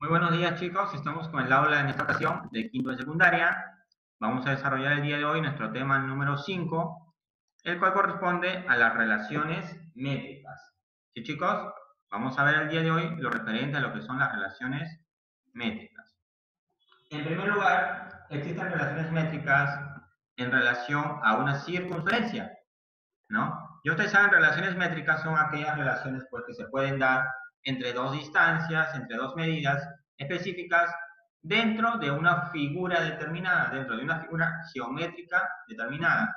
Muy buenos días, chicos. Estamos con el aula en esta ocasión de quinto de secundaria. Vamos a desarrollar el día de hoy nuestro tema número 5, el cual corresponde a las relaciones métricas. ¿Sí, chicos? Vamos a ver el día de hoy lo referente a lo que son las relaciones métricas. En primer lugar, existen relaciones métricas en relación a una circunferencia, ¿no? Y ustedes saben, relaciones métricas son aquellas relaciones pues, que se pueden dar entre dos distancias, entre dos medidas específicas dentro de una figura determinada, dentro de una figura geométrica determinada.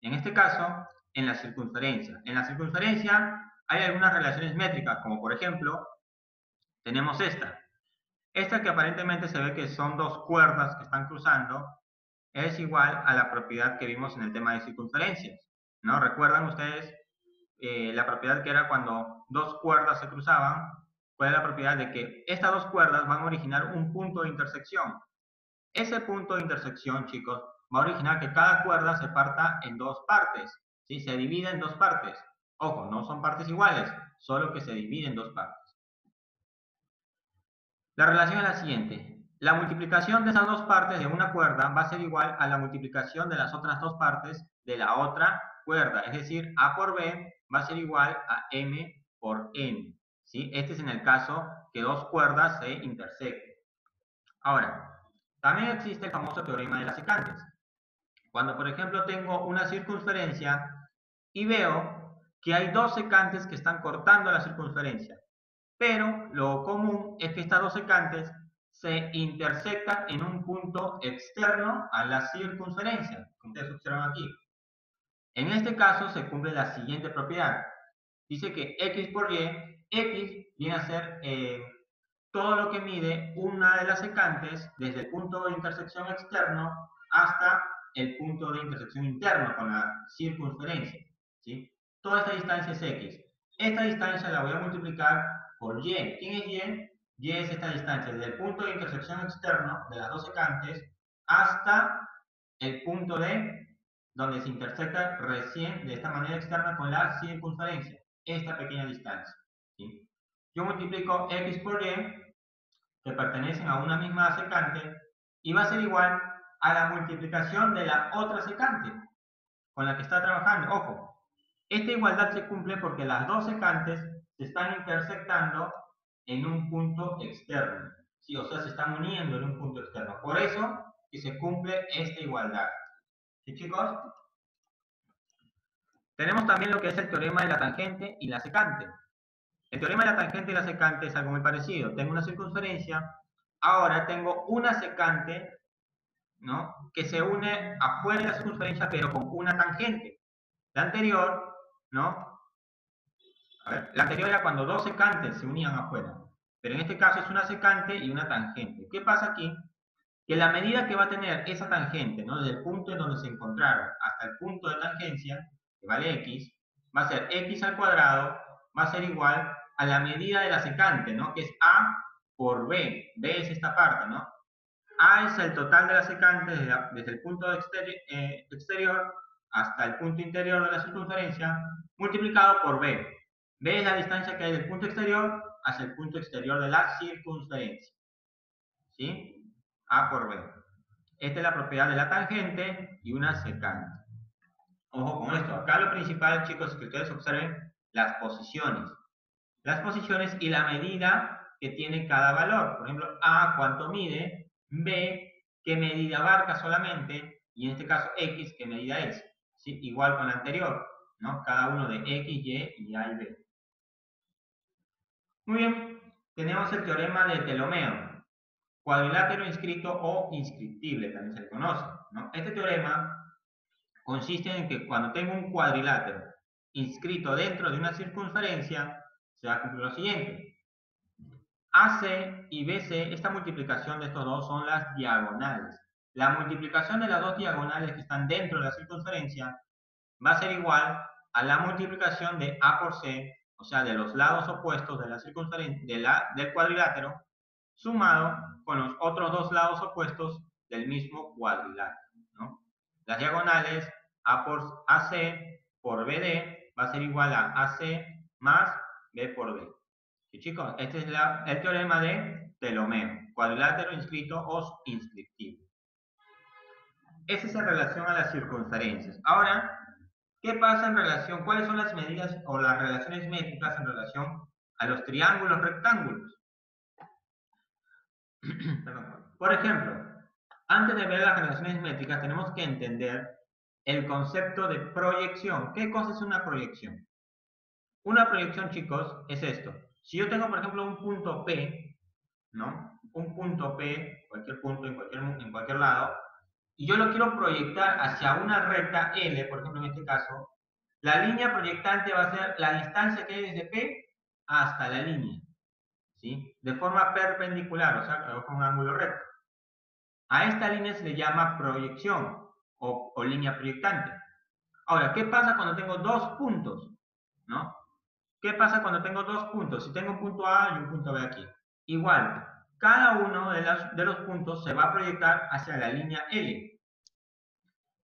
En este caso, en la circunferencia. En la circunferencia hay algunas relaciones métricas, como por ejemplo, tenemos esta. Esta que aparentemente se ve que son dos cuerdas que están cruzando, es igual a la propiedad que vimos en el tema de circunferencias, ¿no? ¿Recuerdan ustedes la propiedad que era cuando dos cuerdas se cruzaban? ¿Cuál es la propiedad de que estas dos cuerdas van a originar un punto de intersección? Ese punto de intersección, chicos, va a originar que cada cuerda se parta en dos partes, ¿sí? Se divide en dos partes. Ojo, no son partes iguales, solo que se divide en dos partes. La relación es la siguiente. La multiplicación de esas dos partes de una cuerda va a ser igual a la multiplicación de las otras dos partes de la otra cuerda. Es decir, A por B va a ser igual a M por N. ¿Sí? Este es en el caso que dos cuerdas se intersecten. Ahora, también existe el famoso teorema de las secantes. Cuando, por ejemplo, tengo una circunferencia y veo que hay dos secantes que están cortando la circunferencia, pero lo común es que estas dos secantes se intersectan en un punto externo a la circunferencia, como ustedes observan aquí. En este caso se cumple la siguiente propiedad. Dice que x por y, x viene a ser todo lo que mide una de las secantes desde el punto de intersección externo hasta el punto de intersección interno con la circunferencia, ¿sí? Toda esta distancia es x. Esta distancia la voy a multiplicar por y. ¿Quién es y? Y es esta distancia desde el punto de intersección externo de las dos secantes hasta el punto de donde se intersecta recién de esta manera externa con la circunferencia, esta pequeña distancia, ¿sí? Yo multiplico x por y, que pertenecen a una misma secante, y va a ser igual a la multiplicación de la otra secante con la que está trabajando. Ojo, esta igualdad se cumple porque las dos secantes se están intersectando en un punto externo, ¿sí? O sea, se están uniendo en un punto externo. Por eso que se cumple esta igualdad. ¿Sí, chicos? Tenemos también lo que es el teorema de la tangente y la secante. El teorema de la tangente y la secante es algo muy parecido. Tengo una circunferencia, ahora tengo una secante, ¿no?, que se une afuera de la circunferencia, pero con una tangente. La anterior, ¿no? A ver, la anterior era cuando dos secantes se unían afuera, pero en este caso es una secante y una tangente. ¿Qué pasa aquí? Que la medida que va a tener esa tangente, ¿no?, desde el punto en donde se encontraron hasta el punto de tangencia, que vale x, va a ser x al cuadrado, va a ser igual a la medida de la secante, ¿no?, que es a por b. B es esta parte, ¿no? A es el total de la secante desde el punto exterior hasta el punto interior de la circunferencia, multiplicado por b. B es la distancia que hay del punto exterior hacia el punto exterior de la circunferencia, ¿sí? A por b. Esta es la propiedad de la tangente y una secante. Ojo con esto. Acá lo principal, chicos, es que ustedes observen las posiciones. Las posiciones y la medida que tiene cada valor. Por ejemplo, A, cuánto mide. B, qué medida abarca solamente. Y en este caso, X, qué medida es. ¿Sí? Igual con la anterior, ¿no? Cada uno de X, Y A y B. Muy bien. Tenemos el teorema de Ptolomeo. Cuadrilátero inscrito o inscriptible, también se le conoce, ¿no? Este teorema consiste en que cuando tengo un cuadrilátero inscrito dentro de una circunferencia, se va a cumplir lo siguiente. AC y BC, esta multiplicación de estos dos son las diagonales. La multiplicación de las dos diagonales que están dentro de la circunferencia va a ser igual a la multiplicación de A por C, o sea, de los lados opuestos de la circunferencia, del cuadrilátero, sumado con los otros dos lados opuestos del mismo cuadrilátero, ¿no? Las diagonales A por AC por BD va a ser igual a AC más B por D. ¿Sí, chicos? Este es el teorema de telomero, cuadrilátero inscrito o inscriptivo. Esa es en relación a las circunferencias. Ahora, ¿qué pasa en relación? ¿Cuáles son las medidas o las relaciones métricas en relación a los triángulos rectángulos? Por ejemplo, antes de ver las relaciones métricas, tenemos que entender el concepto de proyección. ¿Qué cosa es una proyección? Una proyección, chicos, es esto. Si yo tengo, por ejemplo, un punto P, ¿no? Un punto P, cualquier punto en cualquier lado, y yo lo quiero proyectar hacia una recta L, por ejemplo, en este caso, la línea proyectante va a ser la distancia que hay desde P hasta la línea, ¿sí? De forma perpendicular, o sea, con un ángulo recto. A esta línea se le llama proyección o línea proyectante. Ahora, ¿qué pasa cuando tengo dos puntos? ¿No? ¿Qué pasa cuando tengo dos puntos? Si tengo un punto A y un punto B aquí. Igual, cada uno de los puntos se va a proyectar hacia la línea L.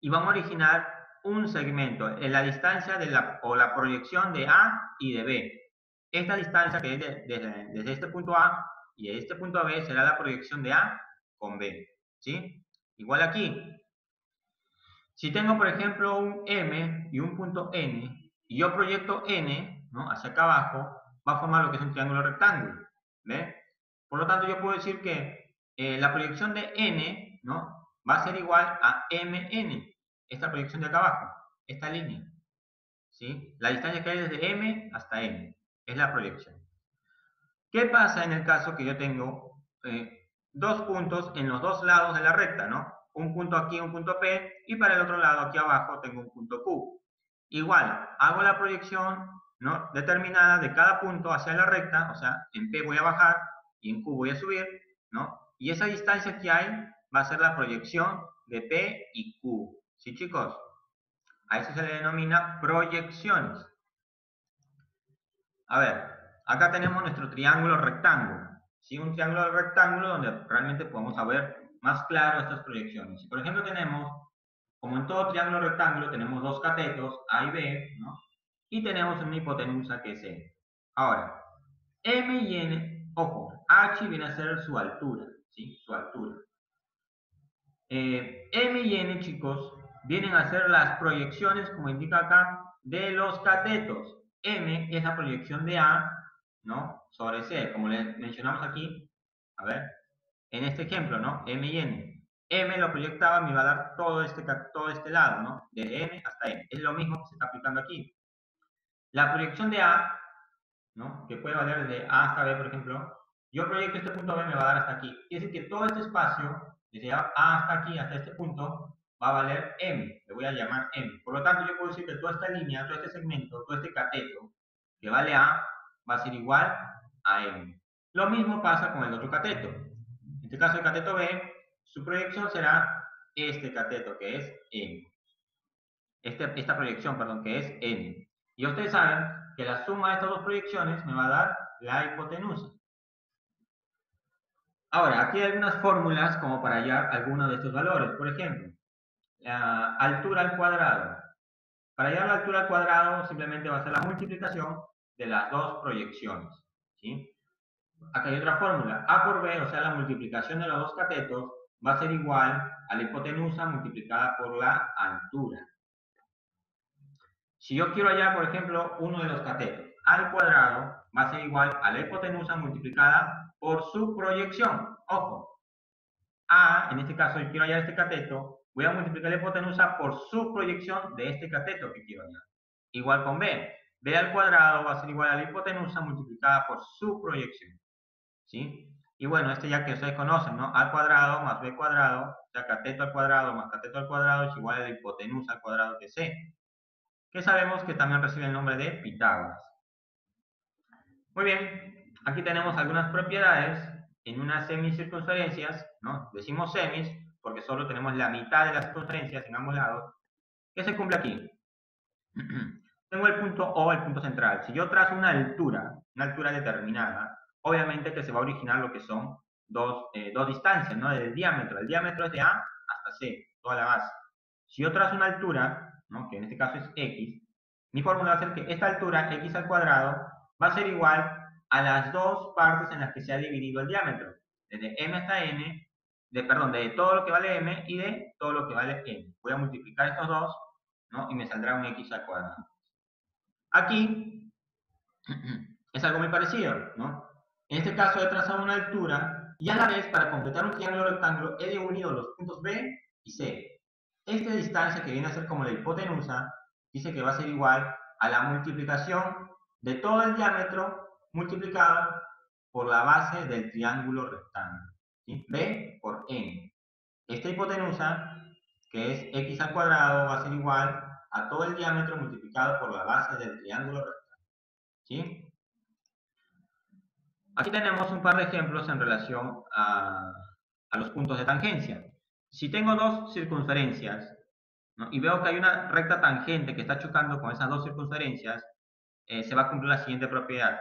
Y vamos a originar un segmento en la distancia de la proyección de A y de B. Esta distancia que es desde este punto A y de este punto B será la proyección de A con B. ¿Sí? Igual aquí. Si tengo, por ejemplo, un M y un punto N, y yo proyecto N, ¿no?, hacia acá abajo, va a formar lo que es un triángulo rectángulo. ¿Ve? Por lo tanto, yo puedo decir que la proyección de N, ¿no?, va a ser igual a MN. Esta proyección de acá abajo, esta línea. ¿Sí? La distancia que hay desde M hasta N. Es la proyección. ¿Qué pasa en el caso que yo tengo dos puntos en los dos lados de la recta, ¿no? Un punto aquí, un punto P, y para el otro lado, aquí abajo, tengo un punto Q. Igual, hago la proyección, ¿no?, determinada de cada punto hacia la recta, o sea, en P voy a bajar y en Q voy a subir, ¿no? Y esa distancia que hay va a ser la proyección de P y Q. ¿Sí, chicos? A eso se le denomina proyecciones. A ver, acá tenemos nuestro triángulo rectángulo. ¿Sí? Un triángulo rectángulo donde realmente podemos saber más claro estas proyecciones. Si por ejemplo tenemos, como en todo triángulo rectángulo, tenemos dos catetos, A y B, ¿no? Y tenemos una hipotenusa que es N. Ahora, M y N, ojo, H viene a ser su altura, ¿sí? Su altura. M y N, chicos, vienen a ser las proyecciones, como indica acá, de los catetos. M es la proyección de A, ¿no?, sobre C, como le mencionamos aquí, a ver, en este ejemplo, ¿no?, M y N. M lo proyectaba, me va a dar todo este lado, ¿no?, de M hasta N. Es lo mismo que se está aplicando aquí. La proyección de A, ¿no?, que puede valer desde A hasta B, por ejemplo, yo proyecto este punto B, me va a dar hasta aquí. Quiere decir que todo este espacio, desde A hasta aquí, hasta este punto, va a valer M. Le voy a llamar M. Por lo tanto, yo puedo decir que toda esta línea, todo este segmento, todo este cateto, que vale A, va a ser igual a M. Lo mismo pasa con el otro cateto. En este caso, el cateto B, su proyección será este cateto, que es M. Esta proyección, perdón, que es N. Y ustedes saben que la suma de estas dos proyecciones me va a dar la hipotenusa. Ahora, aquí hay algunas fórmulas como para hallar algunos de estos valores. Por ejemplo, la altura al cuadrado. Para hallar la altura al cuadrado simplemente va a ser la multiplicación de las dos proyecciones. ¿Sí? Acá hay otra fórmula. A por B, o sea, la multiplicación de los dos catetos, va a ser igual a la hipotenusa multiplicada por la altura. Si yo quiero hallar, por ejemplo, uno de los catetos, A al cuadrado va a ser igual a la hipotenusa multiplicada por su proyección. Ojo, A, en este caso yo quiero hallar este cateto, voy a multiplicar la hipotenusa por su proyección de este cateto que quiero hallar. Igual con B. B al cuadrado va a ser igual a la hipotenusa multiplicada por su proyección. ¿Sí? Y bueno, este ya que ustedes conocen, ¿no? A al cuadrado más B cuadrado, o sea, cateto al cuadrado más cateto al cuadrado es igual a la hipotenusa al cuadrado de C, que sabemos que también recibe el nombre de Pitágoras. Muy bien, aquí tenemos algunas propiedades en unas semicircunferencias, ¿no? Decimos semis porque solo tenemos la mitad de las circunferencias en ambos lados. ¿Qué se cumple aquí? Tengo el punto O, el punto central. Si yo trazo una altura determinada, obviamente que se va a originar lo que son dos distancias, ¿no?, del diámetro. El diámetro es de A hasta C, toda la base. Si yo trazo una altura, ¿no?, que en este caso es X, mi fórmula va a ser que esta altura, X al cuadrado, va a ser igual a las dos partes en las que se ha dividido el diámetro. desde m hasta n, perdón, de todo lo que vale m y de todo lo que vale n. Voy a multiplicar estos dos, ¿no? Y me saldrá un x al cuadrado. Aquí es algo muy parecido, ¿no? En este caso he trazado una altura y a la vez, para completar un triángulo rectángulo, he unido los puntos B y C. Esta distancia, que viene a ser como la hipotenusa, dice que va a ser igual a la multiplicación de todo el diámetro multiplicado por la base del triángulo rectángulo, ¿sí? B por N. Esta hipotenusa, que es x al cuadrado, va a ser igual a todo el diámetro multiplicado por la base del triángulo rectángulo, ¿sí? Aquí tenemos un par de ejemplos en relación a los puntos de tangencia. Si tengo dos circunferencias, ¿no? Y veo que hay una recta tangente que está chocando con esas dos circunferencias, se va a cumplir la siguiente propiedad.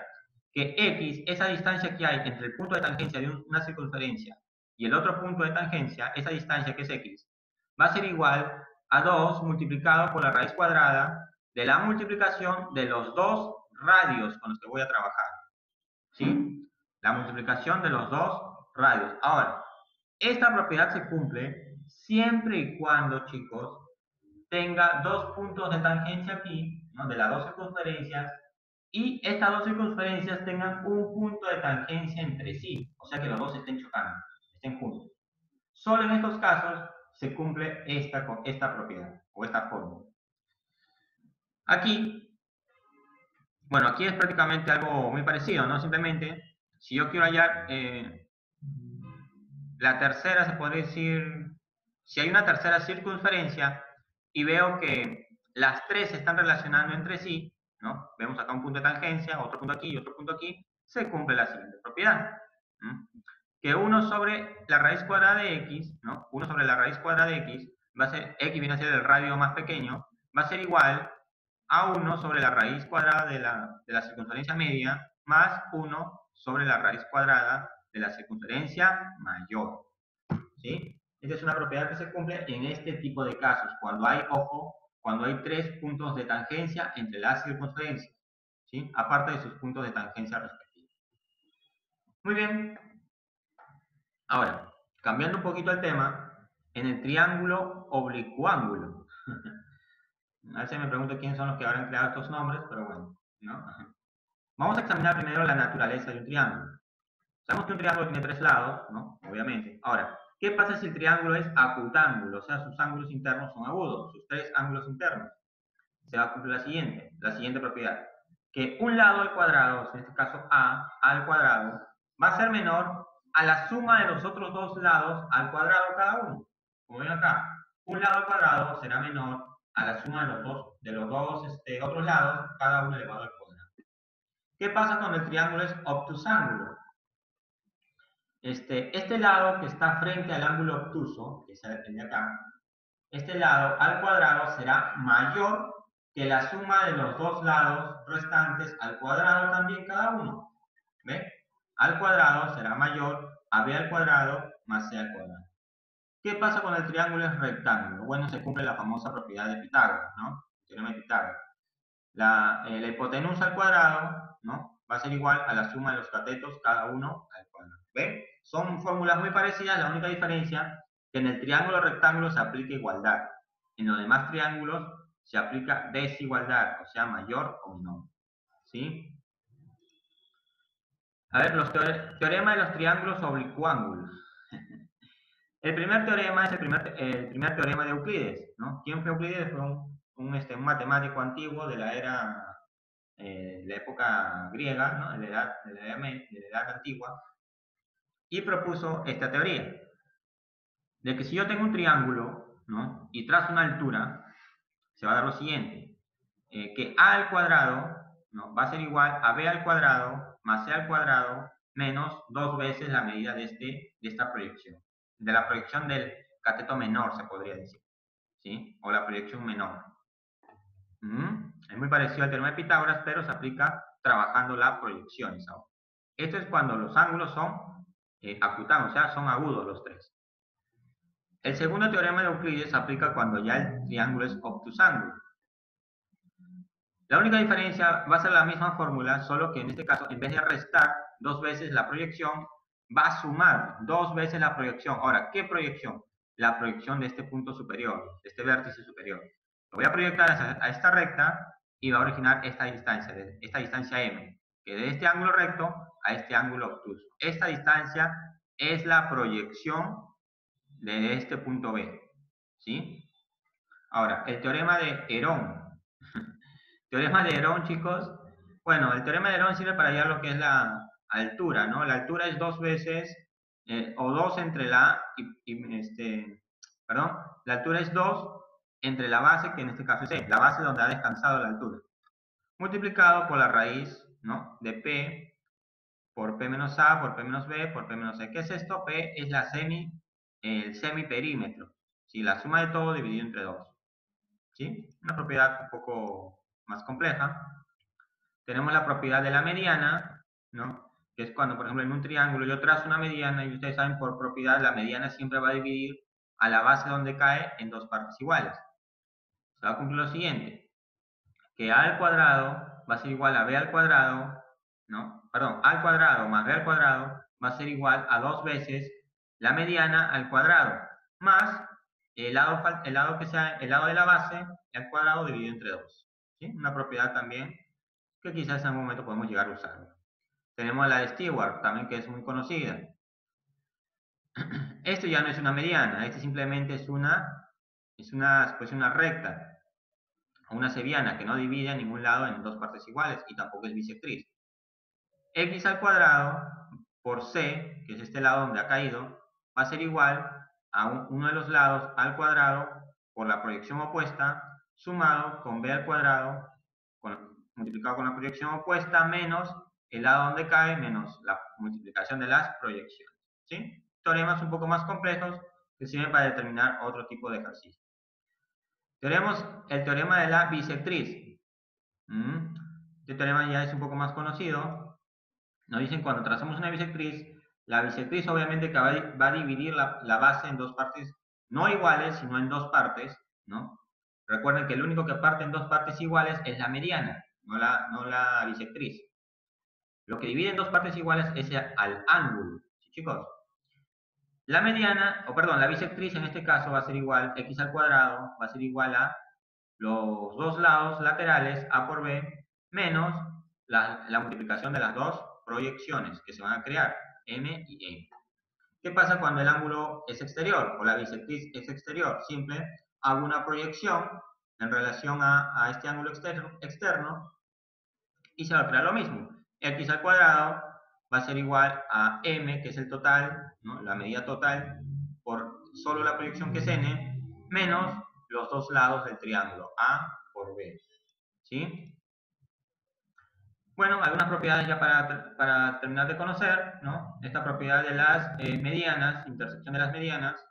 Que x, esa distancia que hay entre el punto de tangencia de una circunferencia y el otro punto de tangencia, esa distancia que es x, va a ser igual a 2 multiplicado por la raíz cuadrada de la multiplicación de los dos radios con los que voy a trabajar, ¿sí? La multiplicación de los dos radios. Ahora, esta propiedad se cumple siempre y cuando, chicos, tenga dos puntos de tangencia aquí, ¿no? De las dos circunferencias, y estas dos circunferencias tengan un punto de tangencia entre sí, o sea que los dos estén chocando, estén juntos. Solo en estos casos se cumple esta propiedad o esta fórmula. Aquí, bueno, aquí es prácticamente algo muy parecido, ¿no? Simplemente, si yo quiero hallar la tercera, se podría decir, si hay una tercera circunferencia y veo que las tres se están relacionando entre sí, ¿no? Vemos acá un punto de tangencia, otro punto aquí y otro punto aquí, se cumple la siguiente propiedad. ¿No? Que 1 sobre la raíz cuadrada de x, ¿no? 1 sobre la raíz cuadrada de x, va a ser, x viene a ser el radio más pequeño, va a ser igual a 1 sobre la raíz cuadrada de la circunferencia media más 1 sobre la raíz cuadrada de la circunferencia mayor, ¿sí? Esta es una propiedad que se cumple en este tipo de casos, cuando hay, ojo, cuando hay tres puntos de tangencia entre las circunferencias, ¿sí? Aparte de sus puntos de tangencia respectivos. Muy bien. Ahora, cambiando un poquito el tema, en el triángulo oblicuángulo. A veces me pregunto quiénes son los que habrán creado estos nombres, pero bueno, ¿no? Vamos a examinar primero la naturaleza de un triángulo. Sabemos que un triángulo tiene tres lados, ¿no? Obviamente. Ahora, ¿qué pasa si el triángulo es acutángulo? O sea, sus ángulos internos son agudos, sus tres ángulos internos. Se va a cumplir la siguiente propiedad. Que un lado al cuadrado, en este caso A al cuadrado, va a ser menor a la suma de los otros dos lados al cuadrado cada uno. Como ven acá, un lado al cuadrado será menor a la suma de los dos otros lados, cada uno elevado al cuadrado. ¿Qué pasa cuando el triángulo es obtusángulo? Este lado que está frente al ángulo obtuso, que es el de acá, este lado al cuadrado será mayor que la suma de los dos lados restantes al cuadrado también cada uno. ¿Ve? Al cuadrado será mayor a b al cuadrado más c al cuadrado. ¿Qué pasa con el triángulo es rectángulo? Bueno, se cumple la famosa propiedad de Pitágoras, ¿no? El teorema de Pitágoras. La hipotenusa al cuadrado, ¿no? Va a ser igual a la suma de los catetos, cada uno al cuadrado. ¿Ven? Son fórmulas muy parecidas, la única diferencia que en el triángulo rectángulo se aplica igualdad. En los demás triángulos se aplica desigualdad, o sea, mayor o menor. ¿Sí? A ver, los teoremas de los triángulos oblicuángulos. El primer teorema es el primer teorema de Euclides, ¿no? ¿Quién fue Euclides? Fue un matemático antiguo de la era la época griega, ¿no? de la edad antigua, y propuso esta teoría, de que si yo tengo un triángulo, ¿no? Y trazo una altura, se va a dar lo siguiente, que a al cuadrado, ¿no? Va a ser igual a b al cuadrado más c al cuadrado menos dos veces la medida de esta proyección, de la proyección del cateto menor, se podría decir, ¿sí? O la proyección menor. Es muy parecido al teorema de Pitágoras, pero se aplica trabajando las proyecciones ahora. Esto es cuando los ángulos son acutanos, o sea, son agudos los tres. El segundo teorema de Euclides se aplica cuando ya el triángulo es obtusángulo. La única diferencia va a ser la misma fórmula, solo que en este caso, en vez de restar dos veces la proyección, va a sumar 2 veces la proyección. Ahora, ¿qué proyección? La proyección de este punto superior, de este vértice superior. Lo voy a proyectar a esta recta y va a originar esta distancia M, que de este ángulo recto a este ángulo obtuso. Esta distancia es la proyección de este punto B, ¿sí? Ahora, el teorema de Herón. Teorema de Herón, chicos. Bueno, el teorema de Herón sirve para hallar lo que es la altura, ¿no? La altura es 2 veces, o 2 entre la perdón, la altura es 2 entre la base, que en este caso es E, la base donde ha descansado la altura, multiplicado por la raíz, ¿no? De P por P menos A, por P menos B, por P menos C. ¿Qué es esto? P es el semiperímetro, ¿sí? La suma de todo dividido entre 2, ¿sí? Una propiedad un poco más compleja. Tenemos la propiedad de la mediana, ¿no? Que es cuando, por ejemplo, en un triángulo yo trazo una mediana y ustedes saben por propiedad la mediana siempre va a dividir a la base donde cae en 2 partes iguales. Se va a cumplir lo siguiente, que a al cuadrado va a ser igual a b al cuadrado, ¿no? Perdón, a al cuadrado más b al cuadrado va a ser igual a 2 veces la mediana al cuadrado, más el lado que sea el lado de la base al cuadrado dividido entre 2. ¿Sí? Una propiedad también que quizás en algún momento podemos llegar a usarlo. Tenemos la de Stewart, también que es muy conocida. Esto ya no es una mediana, esto simplemente es una recta, o una seviana que no divide a ningún lado en 2 partes iguales y tampoco es bisectriz. X al cuadrado por C, que es este lado donde ha caído, va a ser igual a uno de los lados al cuadrado por la proyección opuesta, sumado con B al cuadrado, multiplicado con la proyección opuesta, menos el lado donde cae, menos la multiplicación de las proyecciones. ¿Sí? Teoremas un poco más complejos que sirven para determinar otro tipo de ejercicio. Tenemos el teorema de la bisectriz. Este teorema ya es un poco más conocido. Nos dicen cuando trazamos una bisectriz, la bisectriz obviamente que va a dividir la base en 2 partes no iguales, sino en 2 partes, ¿no? Recuerden que el único que parte en 2 partes iguales es la mediana, no la bisectriz. Lo que divide en 2 partes iguales es al ángulo, ¿sí, chicos? La mediana, la bisectriz en este caso va a ser igual, x al cuadrado, va a ser igual a los dos lados laterales, a por b, menos la multiplicación de las dos proyecciones que se van a crear, m y n. ¿Qué pasa cuando el ángulo es exterior o la bisectriz es exterior? Simple, hago una proyección en relación a este ángulo externo y se va a crear lo mismo. X al cuadrado va a ser igual a m, que es el total, ¿no? La medida total, por solo la proyección que es n, menos los dos lados del triángulo, a por b. ¿Sí? Bueno, algunas propiedades ya para terminar de conocer, ¿no? Esta propiedad de las medianas, intersección de las medianas,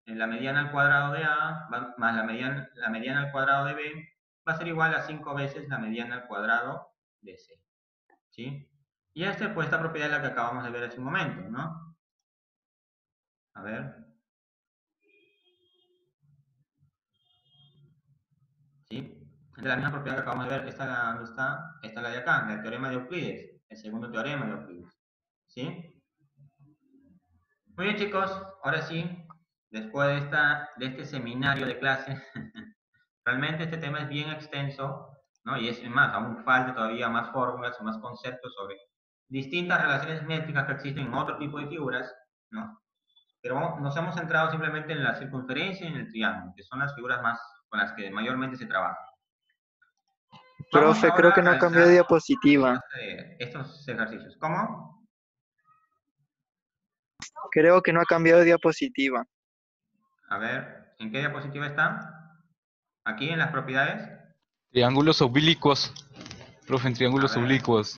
la mediana al cuadrado de A más la mediana al cuadrado de B va a ser igual a 5 veces la mediana al cuadrado de C. ¿Sí? Y pues esta propiedad es la que acabamos de ver hace un momento, ¿no? A ver. ¿Sí? Es la misma propiedad que acabamos de ver. ¿Dónde está? Esta es la de acá, del teorema de Euclides. El segundo teorema de Euclides. ¿Sí? Muy bien, chicos. Ahora sí, después de este seminario de clase, realmente este tema es bien extenso, ¿no? Y es más, aún falta todavía más fórmulas y más conceptos sobre distintas relaciones métricas que existen en otro tipo de figuras, ¿no? Pero nos hemos centrado simplemente en la circunferencia y en el triángulo, que son las figuras más con las que mayormente se trabaja. Vamos Profe, creo ahora que a no cambió de realizar diapositiva. estos ejercicios. ¿Cómo? Creo que no ha cambiado de diapositiva. A ver, ¿en qué diapositiva está? Aquí en las propiedades. Triángulos oblicuos. Profe, en A triángulos ver. oblicuos.